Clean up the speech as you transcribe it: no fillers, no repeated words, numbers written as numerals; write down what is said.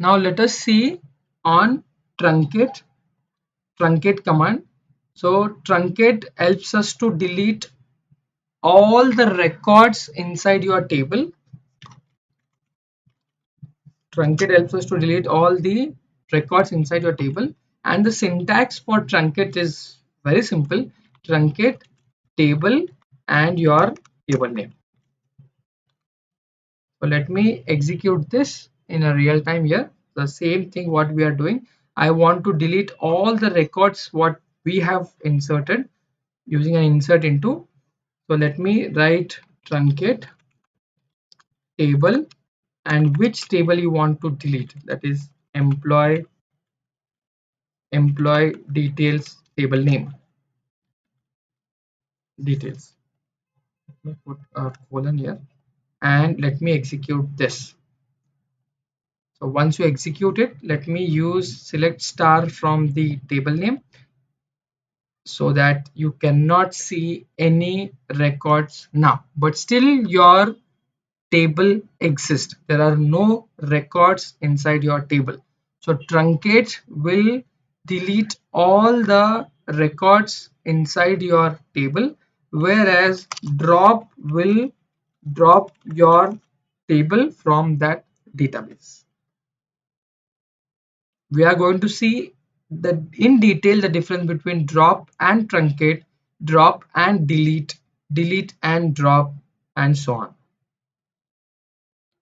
Now let us see on truncate command. So truncate helps us to delete all the records inside your table. Truncate helps us to delete all the records inside your table, and the syntax for truncate is very simple: truncate table and your table name. So let me execute this in a real time here. The same thing what we are doing. I want to delete all the records what we have inserted using an insert into. So let me write truncate table, and which table you want to delete, that is employee details table name details. Let me put a colon here and let me execute this. So once you execute it, let me use select star from the table name so that you cannot see any records now, but still your table exists. There are no records inside your table. So truncate will delete all the records inside your table, whereas drop will drop your table from that database. We are going to see the in detail the difference between drop and truncate, drop and delete, delete and drop, and so on.